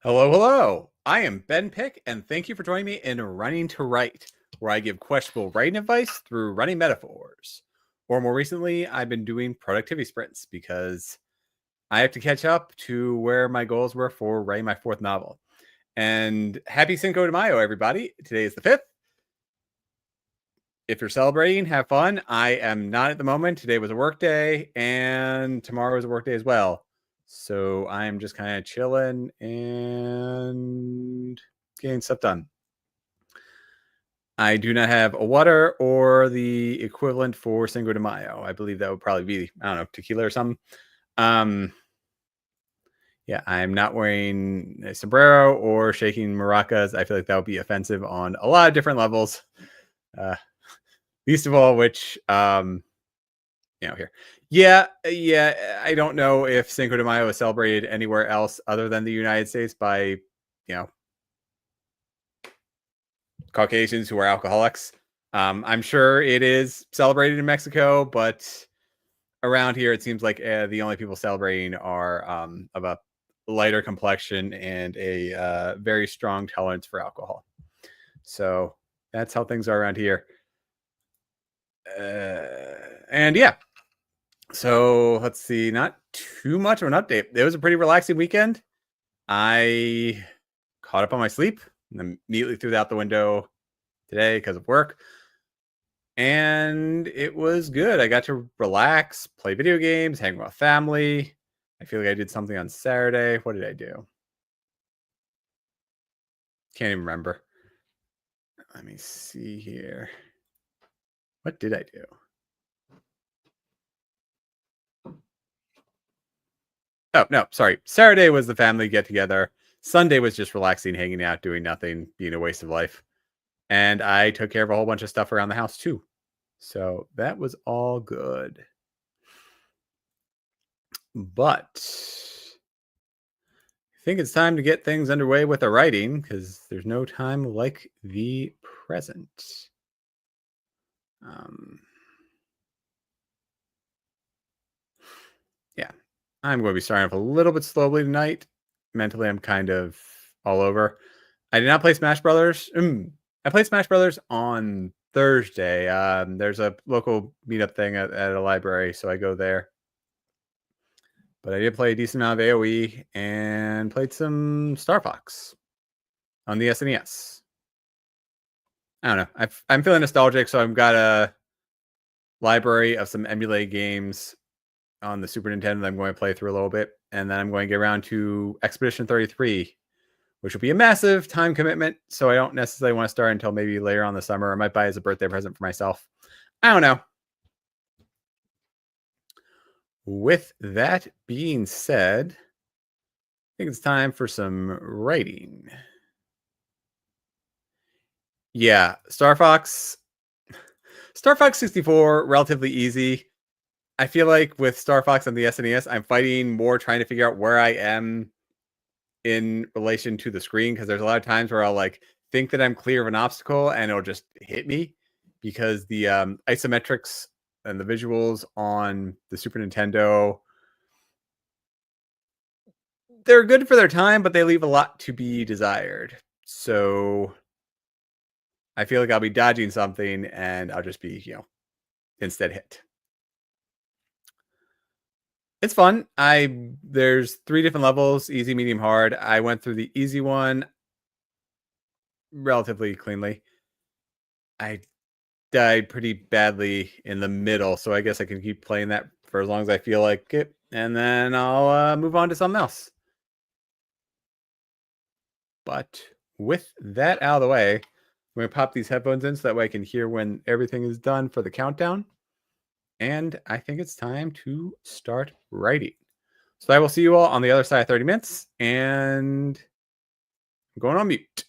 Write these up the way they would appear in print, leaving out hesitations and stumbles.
Hello, hello. I am Ben Pick, and thank you for joining me in Running to Write, where I give questionable writing advice through running metaphors. Or more recently, I've been doing productivity sprints because I have to catch up to where my goals were for writing my fourth novel. And happy Cinco de Mayo, everybody. Today is the 5th. If you're celebrating, have fun. I am not at the moment. Today was a work day, and tomorrow is a work day as well. So I'm just kind of chilling and getting stuff done. I do not have a water or the equivalent for Cinco de Mayo. I believe that would probably be, I don't know, tequila or something. Yeah, I'm not wearing a sombrero or shaking maracas. I feel like that would be offensive on a lot of different levels. Uh, least of all, which here. Yeah. I don't know if Cinco de Mayo is celebrated anywhere else other than the United States by, Caucasians who are alcoholics. I'm sure it is celebrated in Mexico, but around here, it seems like the only people celebrating are of a lighter complexion and a very strong tolerance for alcohol. So that's how things are around here. And yeah, so let's see, not too much of an update. It was a pretty relaxing weekend. I caught up on my sleep and immediately threw that out the window today because of work. And it was good. I got to relax, play video games, hang with family. I feel like I did something on Saturday. What did I do? Can't even remember. Let me see here. What did I do? Oh, no, sorry. Saturday was the family get together. Sunday was just relaxing, hanging out, doing nothing, being a waste of life. And I took care of a whole bunch of stuff around the house too. So that was all good. But I think it's time to get things underway with the writing because there's no time like the present. Um, yeah, I'm going to be starting off a little bit slowly tonight. Mentally, I'm kind of all over. I did not play Smash Brothers. I played Smash Brothers on Thursday. There's a local meetup thing at a library, so I go there. But I did play a decent amount of AoE and played some Star Fox on the SNES. I don't know. I'm feeling nostalgic, so I've got a library of some emulated games on the Super Nintendo that I'm going to play through a little bit, and then I'm going to get around to Expedition 33, which will be a massive time commitment. So I don't necessarily want to start until maybe later on the summer. I might buy as a birthday present for myself. I don't know. With that being said, I think it's time for some writing. Yeah, Star Fox 64, relatively easy. I feel like with Star Fox on the SNES, I'm fighting more trying to figure out where I am in relation to the screen because there's a lot of times where I'll like think that I'm clear of an obstacle and it'll just hit me because the isometrics and the visuals on the Super Nintendo, they're good for their time, but they leave a lot to be desired. So I feel like I'll be dodging something and I'll just be, instead hit. It's fun. There's 3 different levels, easy, medium, hard. I went through the easy one relatively cleanly. I died pretty badly in the middle, so I guess I can keep playing that for as long as I feel like it, and then I'll move on to something else. But with that out of the way, I'm going to pop these headphones in so that way I can hear when everything is done for the countdown. And I think it's time to start writing. So I will see you all on the other side of 30 minutes, and I'm going on mute.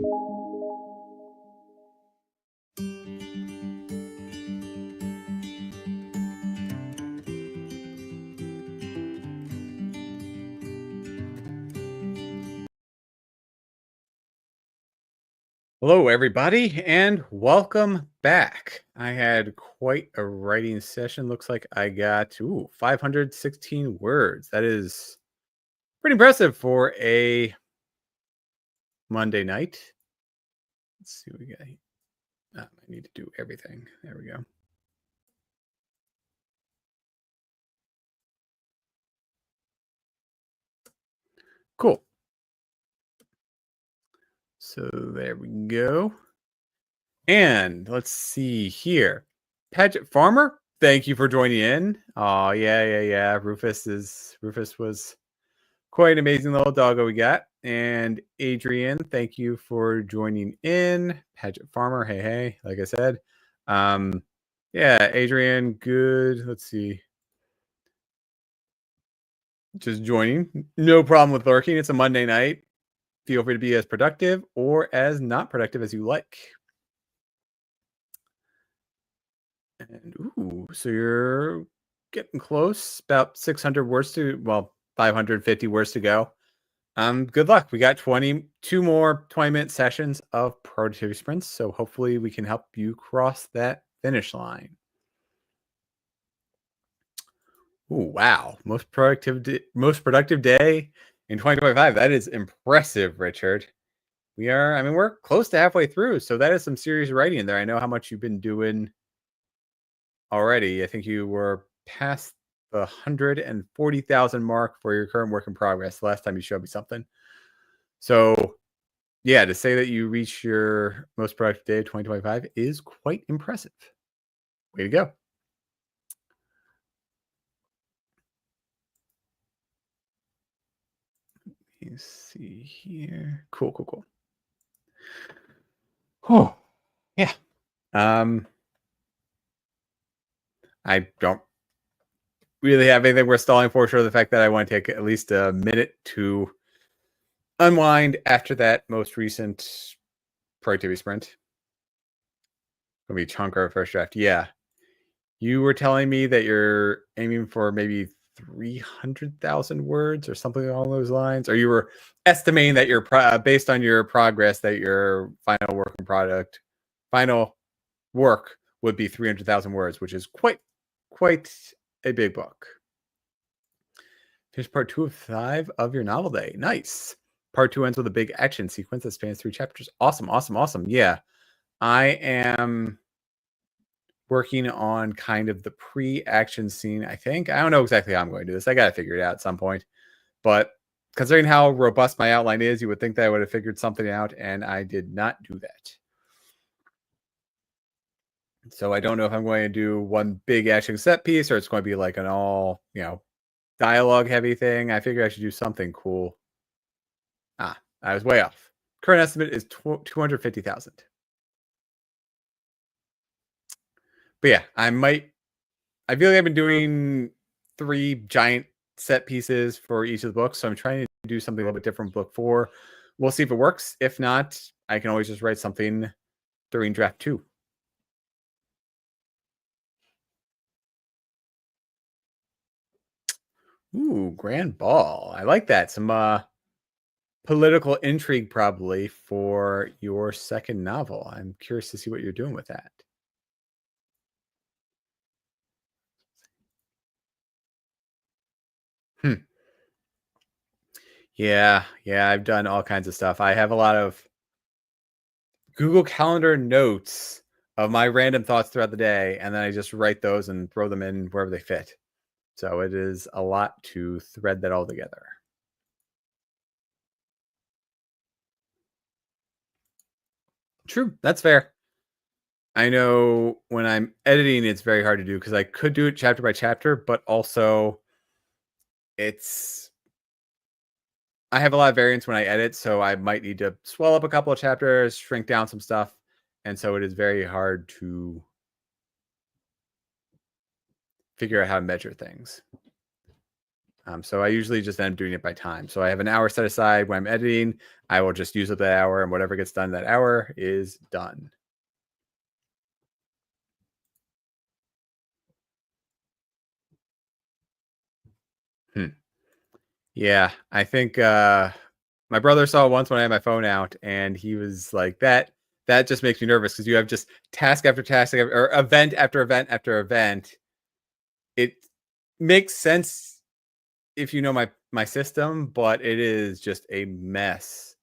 Hello, everybody, and welcome back. I had quite a writing session. Looks like I got 516 words. That is pretty impressive for a Monday night. Let's see what we got. I need to do everything. There we go. Cool. So there we go. And let's see here. Paget Farmer, thank you for joining in. Oh, yeah. Rufus was quite an amazing little doggo we got. And Adrian, thank you for joining in. Paget Farmer, hey, like I said. Yeah, Adrian, good. Let's see. Just joining. No problem with lurking. It's a Monday night. Feel free to be as productive or as not productive as you like. And so you're getting close. About 600 words to 550 words to go. Good luck. We got 22 more 20-minute sessions of productivity sprints, so hopefully we can help you cross that finish line. Wow. Most productive day in 2025. That is impressive, Richard. We're close to halfway through, so that is some serious writing in there. I know how much you've been doing already. I think you were past the 140,000 mark for your current work in progress the last time you showed me something. So, yeah, to say that you reached your most productive day of 2025 is quite impressive. Way to go. Let me see here. Cool. Oh, yeah. I don't really have anything we're stalling for, short of the fact that I want to take at least a minute to unwind after that most recent productivity sprint. Gonna be chunker first draft. Yeah. You were telling me that you're aiming for maybe 300,000 words or something along those lines, or you were estimating that you're based on your progress that your final work would be 300,000 words, which is quite a big book. Here's part 2 of 5 of your novel day. Nice. Part 2 ends with a big action sequence that spans 3 chapters. Awesome. Yeah. I am working on kind of the pre-action scene, I think. I don't know exactly how I'm going to do this. I got to figure it out at some point. But considering how robust my outline is, you would think that I would have figured something out, and I did not do that. So I don't know if I'm going to do one big action set piece or it's going to be like an all, dialogue heavy thing. I figured I should do something cool. I was way off. Current estimate is 250,000. But yeah, I feel like I've been doing 3 giant set pieces for each of the books. So I'm trying to do something a little bit different with book 4. We'll see if it works. If not, I can always just write something during draft 2. Ooh, Grand Ball. I like that. Some political intrigue probably for your second novel. I'm curious to see what you're doing with that. Yeah, I've done all kinds of stuff. I have a lot of Google Calendar notes of my random thoughts throughout the day, and then I just write those and throw them in wherever they fit. So it is a lot to thread that all together. True, that's fair. I know when I'm editing, it's very hard to do because I could do it chapter by chapter, but also I have a lot of variance when I edit, so I might need to swell up a couple of chapters, shrink down some stuff, and so it is very hard to figure out how to measure things. So I usually just end up doing it by time. So I have an hour set aside when I'm editing. I will just use up that hour, and whatever gets done that hour is done. Hmm. Yeah, I think my brother saw it once when I had my phone out, and he was like, That just makes me nervous because you have just task after task or event after event after event. It makes sense if you know my system, but it is just a mess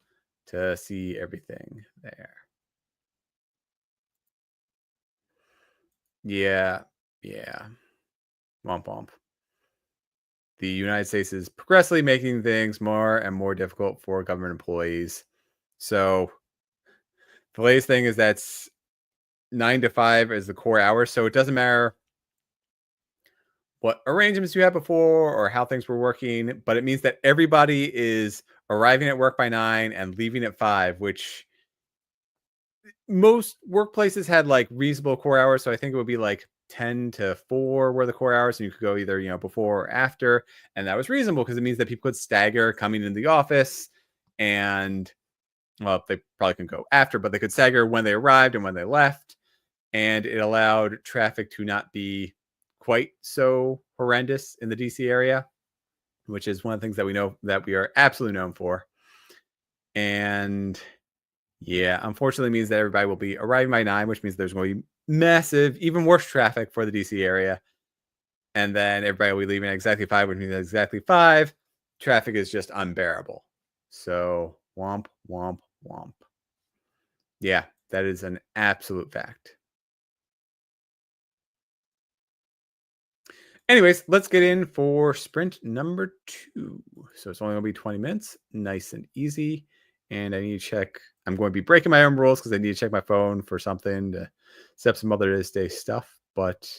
to see everything there. Yeah, yeah. Womp womp. The United States is progressively making things more and more difficult for government employees. So the latest thing is that's 9 to 5 is the core hours. So it doesn't matter what arrangements you had before or how things were working, but it means that everybody is arriving at work by 9 and leaving at 5, which most workplaces had like reasonable core hours. So I think it would be like 10 to 4 were the core hours, and you could go either, before or after. And that was reasonable because it means that people could stagger coming into the office and, well, they probably couldn't go after, but they could stagger when they arrived and when they left. And it allowed traffic to not be quite so horrendous in the DC area, which is one of the things that we know that we are absolutely known for. And yeah, unfortunately means that everybody will be arriving by 9, which means there's going to be massive, even worse traffic for the DC area. And then everybody will be leaving at exactly 5, which means at exactly 5, traffic is just unbearable. So womp, womp, womp. Yeah, that is an absolute fact. Anyways, let's get in for sprint number 2. So it's only going to be 20 minutes, nice and easy. And I need to check. I'm going to be breaking my own rules because I need to check my phone for something to set up some other day stuff. But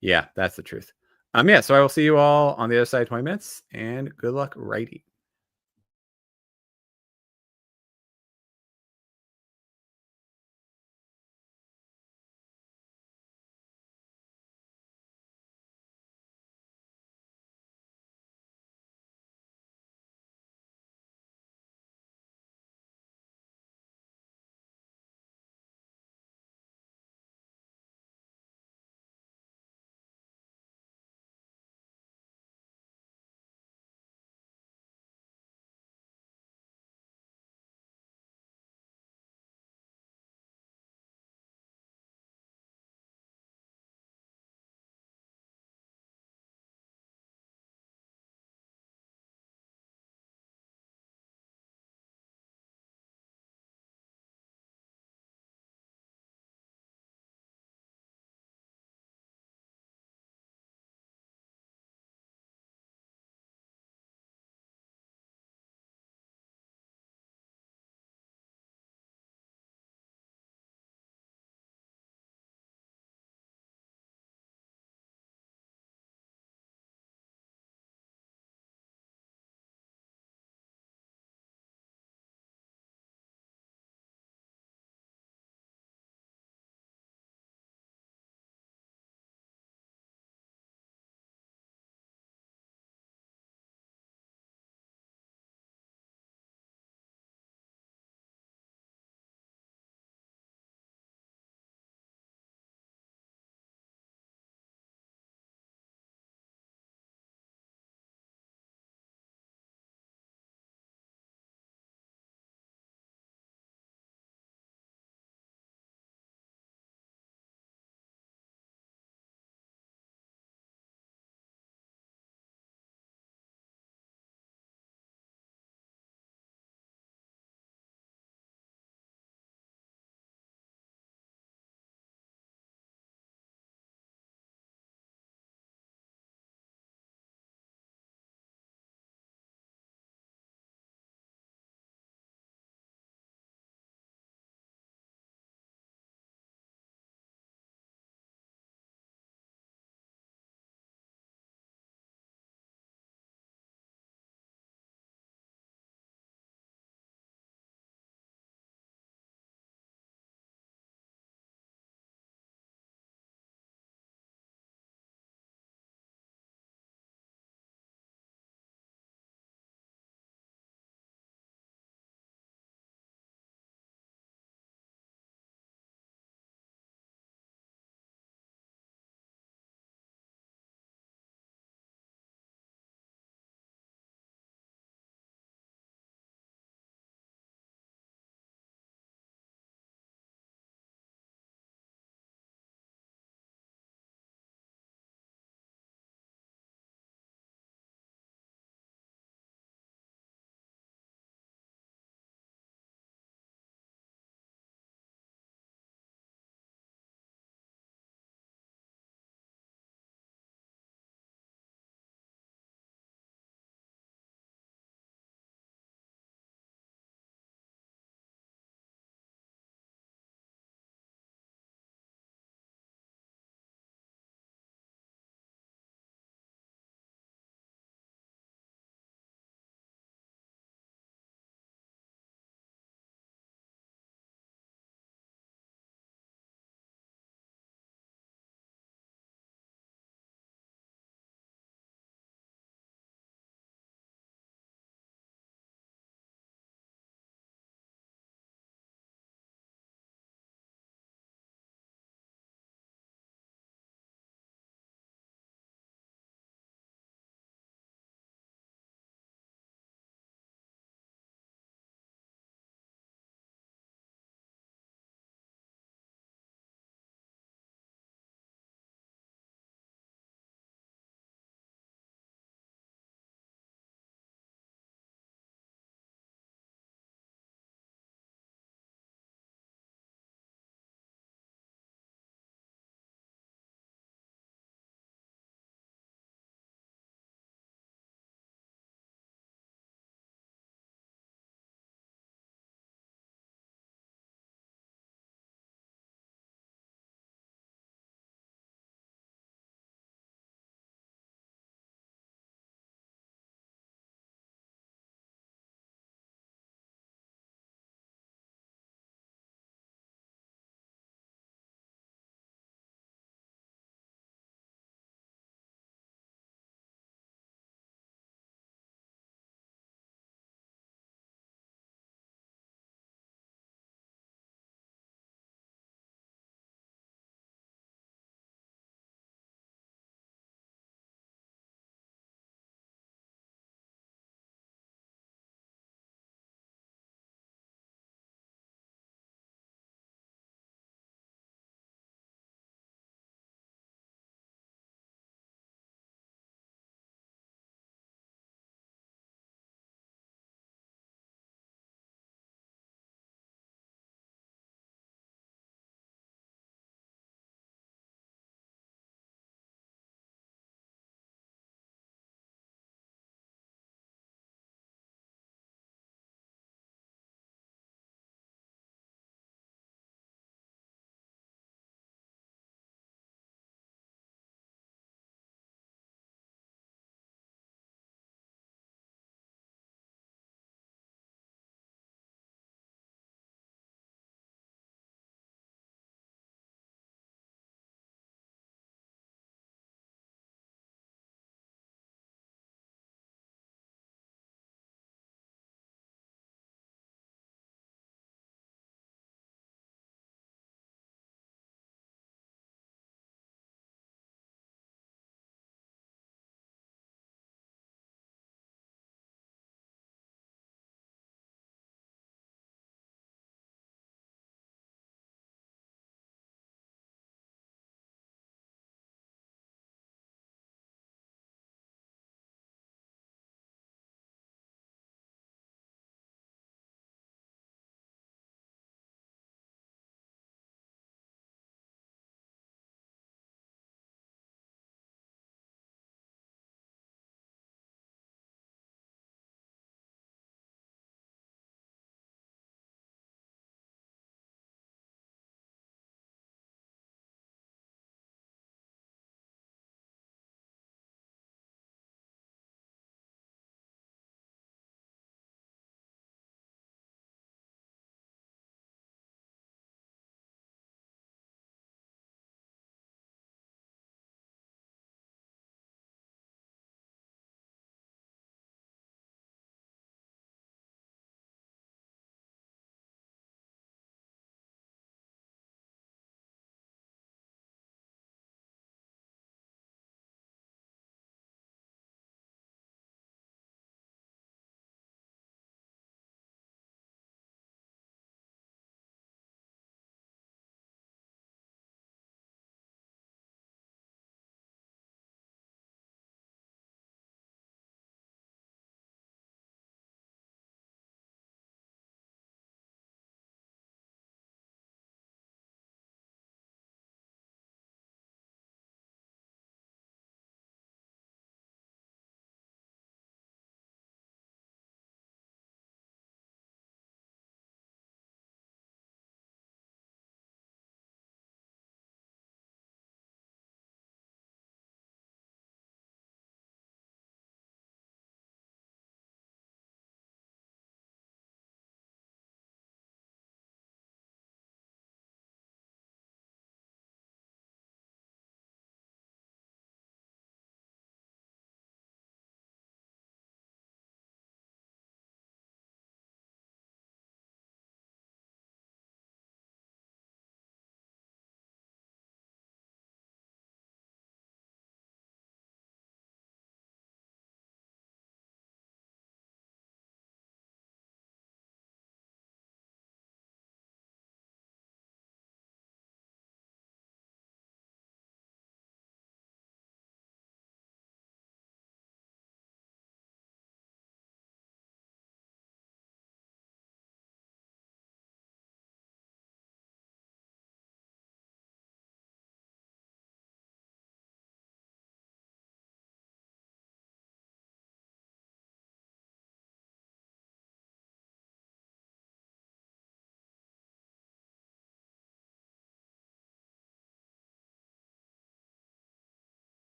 yeah, that's the truth. Yeah, so I will see you all on the other side of 20 minutes, and good luck writing.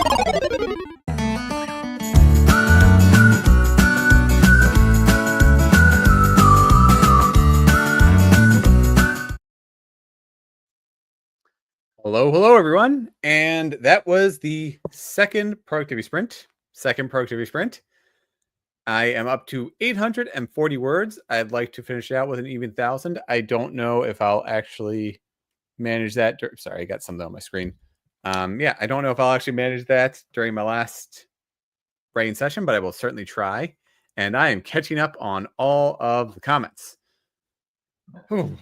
Hello, hello, everyone. And that was the second productivity sprint. Second productivity sprint. I am up to 840 words. I'd like to finish it out with an even 1,000. I don't know if I'll actually manage that. Sorry, I got something on my screen. Yeah, I don't know if I'll actually manage that during my last writing session, but I will certainly try. And I am catching up on all of the comments. Seems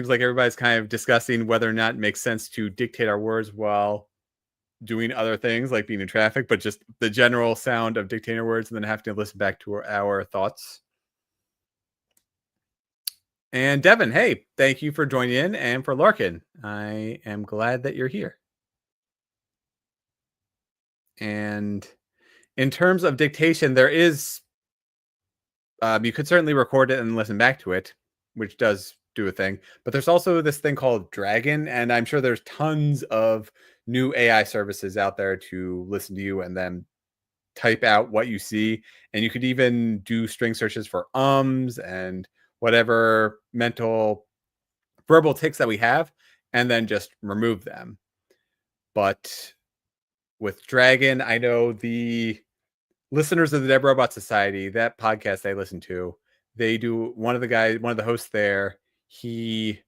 like everybody's kind of discussing whether or not it makes sense to dictate our words while doing other things like being in traffic, but just the general sound of dictating our words and then having to listen back to our thoughts. And Devin, hey, thank you for joining in, and for Larkin, I am glad that you're here. And in terms of dictation, there is you could certainly record it and listen back to it, which does do a thing. But there's also this thing called Dragon, and I'm sure there's tons of new AI services out there to listen to you and then type out what you see. And you could even do string searches for ums and whatever mental verbal tics that we have, and then just remove them. But with Dragon, I know the listeners of the Dead Robot Society, that podcast I listen to, they do one of the hosts there, he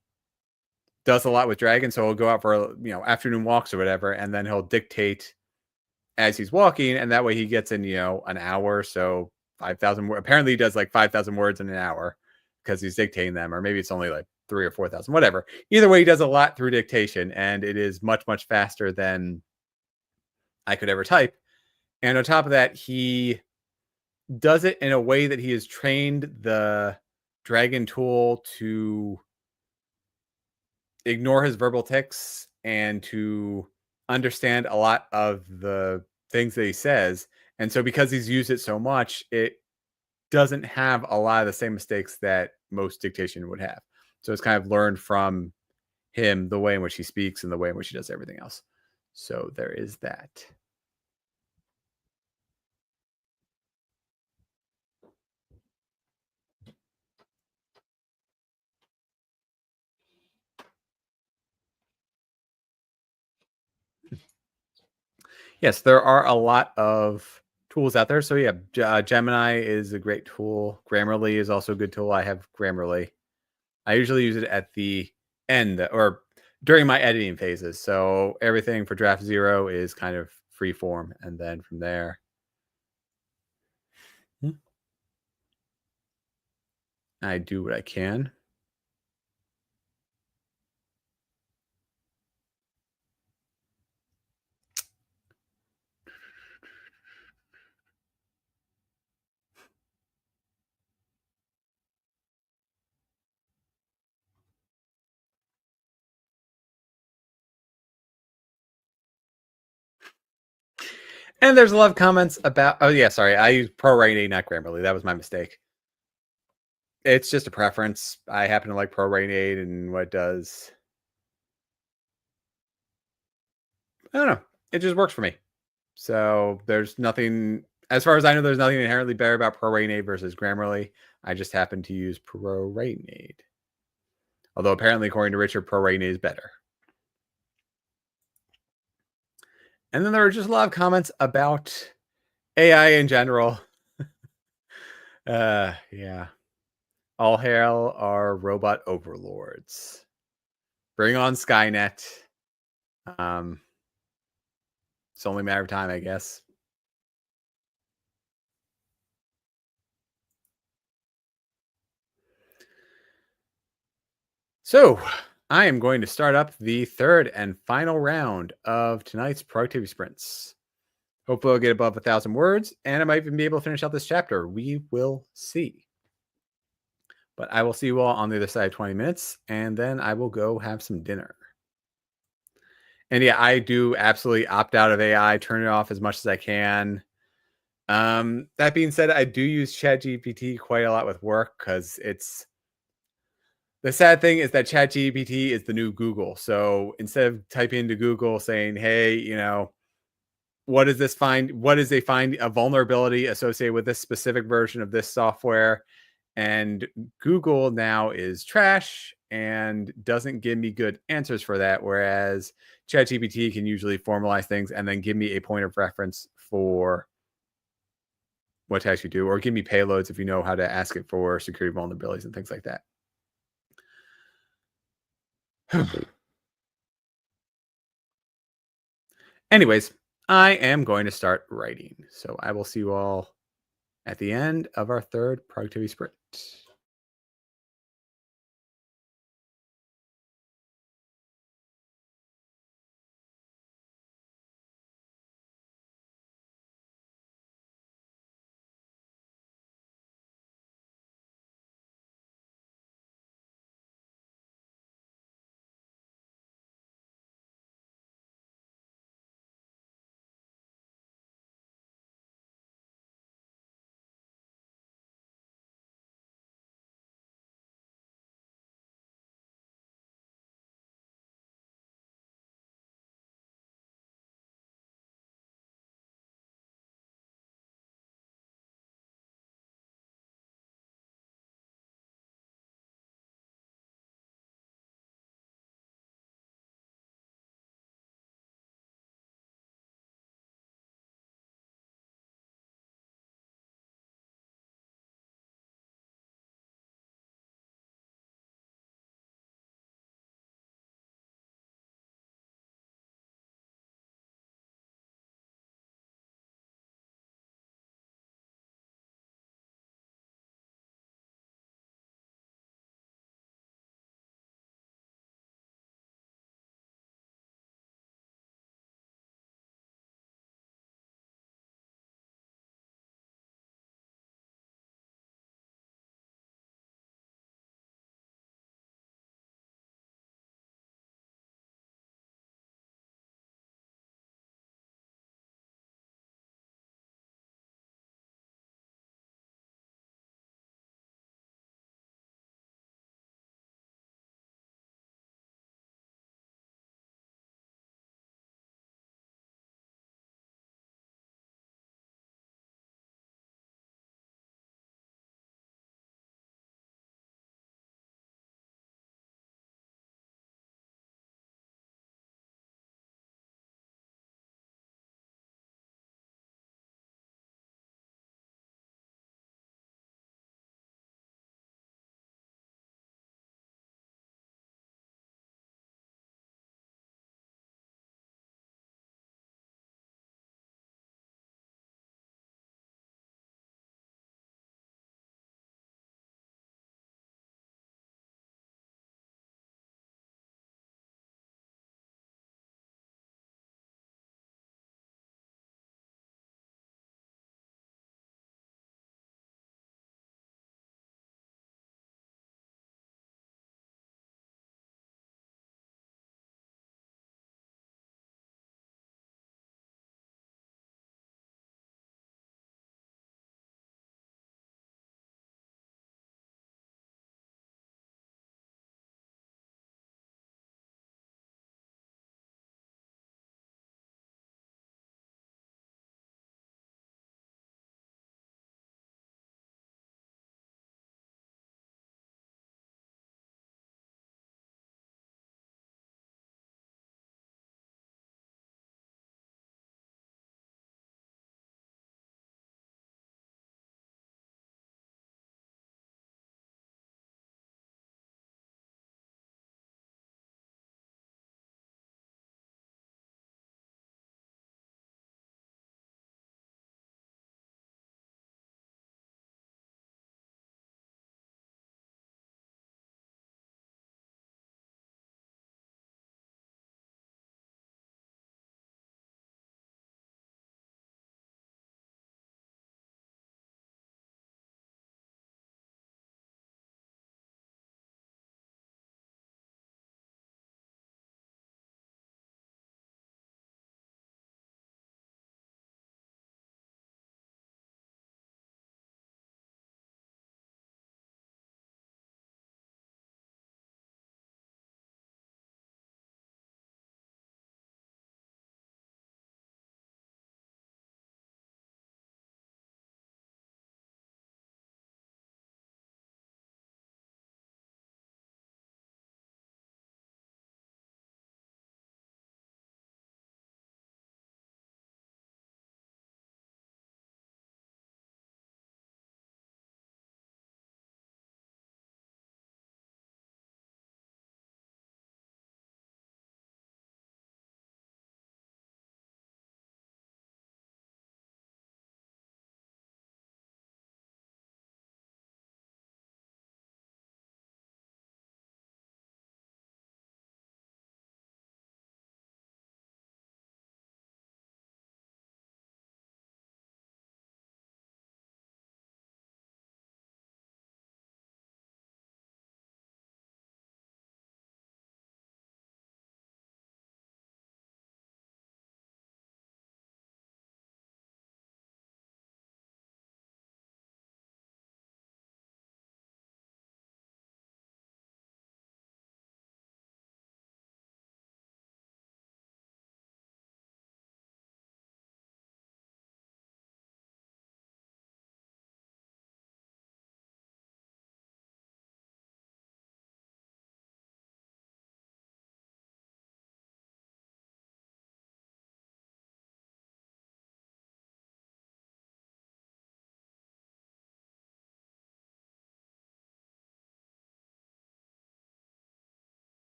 does a lot with Dragon. So he'll go out for afternoon walks or whatever, and then he'll dictate as he's walking, and that way he gets in an hour. So 5,000 words. Apparently he does like 5,000 words in an hour because he's dictating them, or maybe it's only like 3,000 or 4,000, whatever. Either way, he does a lot through dictation, and it is much, much faster than I could ever type. And on top of that, he does it in a way that he has trained the Dragon tool to ignore his verbal tics and to understand a lot of the things that he says. And so because he's used it so much, it doesn't have a lot of the same mistakes that most dictation would have. So it's kind of learned from him the way in which he speaks and the way in which he does everything else. So there is that. Yes, there are a lot of tools out there. So yeah, Gemini is a great tool. Grammarly is also a good tool. I have Grammarly. I usually use it at the end or during my editing phases. So everything for draft 0 is kind of free form. And then from there, I do what I can. And there's a lot of comments about, oh yeah, sorry, I use ProWriting, not Grammarly. That was my mistake. It's just a preference. I happen to like ProWriting and what it does. I don't know. It just works for me. So there's nothing, as far as I know, there's nothing inherently better about ProWriting versus Grammarly. I just happen to use ProWriting. Although apparently, according to Richard, ProWriting is better. And then there are just a lot of comments about AI in general. Yeah. All hail our robot overlords. Bring on Skynet. It's only a matter of time, I guess. So I am going to start up the third and final round of tonight's productivity sprints. Hopefully I'll get above 1,000 words, and I might even be able to finish out this chapter. We will see. But I will see you all on the other side of 20 minutes, and then I will go have some dinner. And yeah, I do absolutely opt out of AI, turn it off as much as I can. That being said, I do use ChatGPT quite a lot with work because it's The sad thing is that ChatGPT is the new Google. So instead of typing into Google saying, "Hey, what is this find? What is a vulnerability associated with this specific version of this software?" And Google now is trash and doesn't give me good answers for that. Whereas ChatGPT can usually formalize things and then give me a point of reference for what to actually do, or give me payloads if you know how to ask it for security vulnerabilities and things like that. Anyways, I am going to start writing. So I will see you all at the end of our third productivity sprint.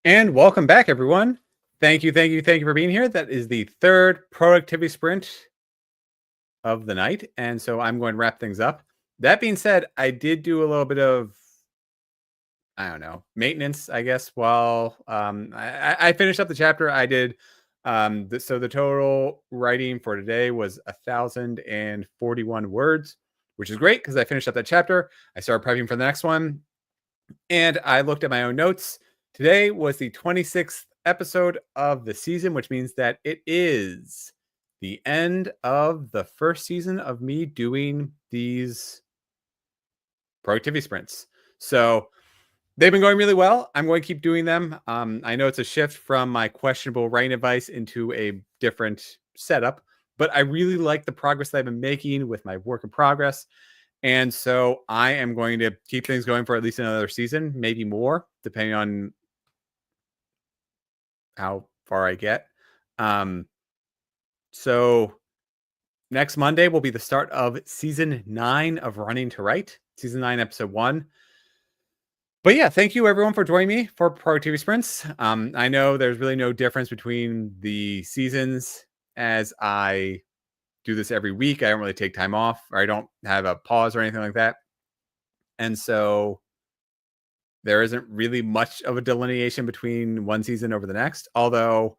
And welcome back, everyone. Thank you for being here. That is the third productivity sprint of the night. And so I'm going to wrap things up. That being said, I did do a little bit of, I don't know, maintenance, I guess, while I finished up the chapter. I did. So the total writing for today was 1,041 words, which is great because I finished up that chapter. I started prepping for the next one. And I looked at my own notes. Today was the 26th episode of the season, which means that it is the end of the first season of me doing these productivity sprints. So they've been going really well. I'm going to keep doing them. I know it's a shift from my questionable writing advice into a different setup, but I really like the progress that I've been making with my work in progress. And so I am going to keep things going for at least another season, maybe more, depending on how far I get. So next Monday will be the start of season 9 of Running to Write, season 9, episode 1. But yeah, thank you everyone for joining me for Productivity Sprints. I know there's really no difference between the seasons as I do this every week. I don't really take time off, or I don't have a pause or anything like that. And so there isn't really much of a delineation between one season over the next, although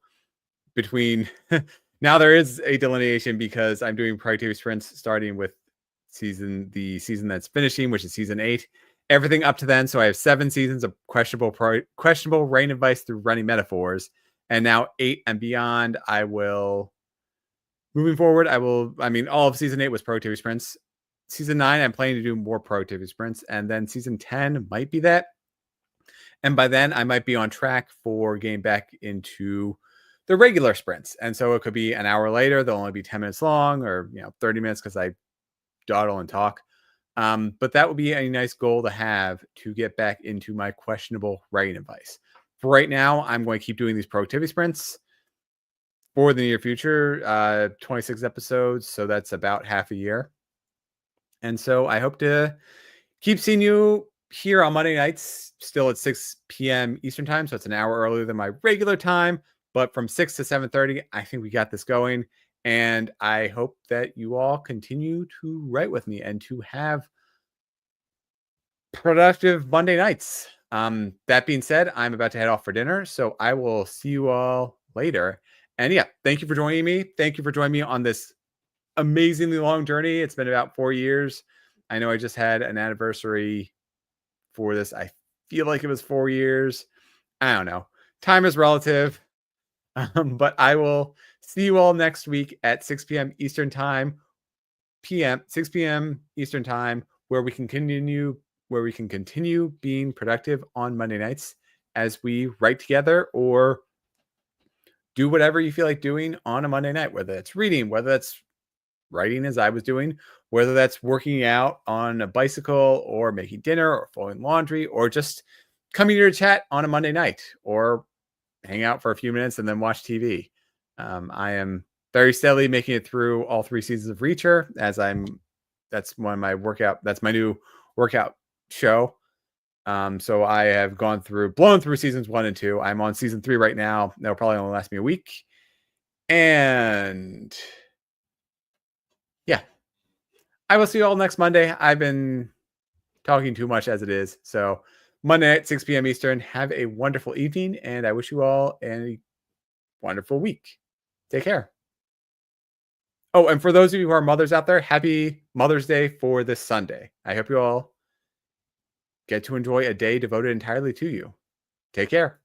between now there is a delineation because I'm doing productivity sprints starting with the season that's finishing, which is season 8. Everything up to then. So I have 7 seasons of questionable writing advice through running metaphors. And now 8 and beyond, moving forward, all of season 8 was productivity sprints. Season 9, I'm planning to do more productivity sprints. And then season 10 might be that. And by then, I might be on track for getting back into the regular sprints. And so it could be an hour later. They'll only be 10 minutes long, or 30 minutes because I dawdle and talk. But that would be a nice goal to have to get back into my questionable writing advice. For right now, I'm going to keep doing these productivity sprints for the near future, 26 episodes. So that's about half a year. And so I hope to keep seeing you here on Monday nights, still at 6 p.m. Eastern time. So it's an hour earlier than my regular time, but from 6 to 7:30, I think we got this going. And I hope that you all continue to write with me and to have productive Monday nights. That being said, I'm about to head off for dinner, so I will see you all later. And yeah, thank you for joining me. Thank you for joining me on this amazingly long journey. It's been about 4 years. I know I just had an anniversary for this. I feel like it was 4 years. I don't know. Time is relative. But I will see you all next week at 6 p.m. Eastern time, 6 p.m. Eastern time, where we can continue being productive on Monday nights as we write together or do whatever you feel like doing on a Monday night, whether that's reading, whether that's writing as I was doing, whether that's working out on a bicycle or making dinner or folding laundry or just coming here to chat on a Monday night or hang out for a few minutes and then watch TV. I am very steadily making it through all 3 seasons of Reacher that's my new workout show. So I have blown through seasons 1 and 2. I'm on season 3 right now. That'll probably only last me a week. And yeah, I will see you all next Monday. I've been talking too much as it is. So Monday night, 6 p.m. Eastern. Have a wonderful evening, and I wish you all a wonderful week. Take care. Oh, and for those of you who are mothers out there, happy Mother's Day for this Sunday. I hope you all get to enjoy a day devoted entirely to you. Take care.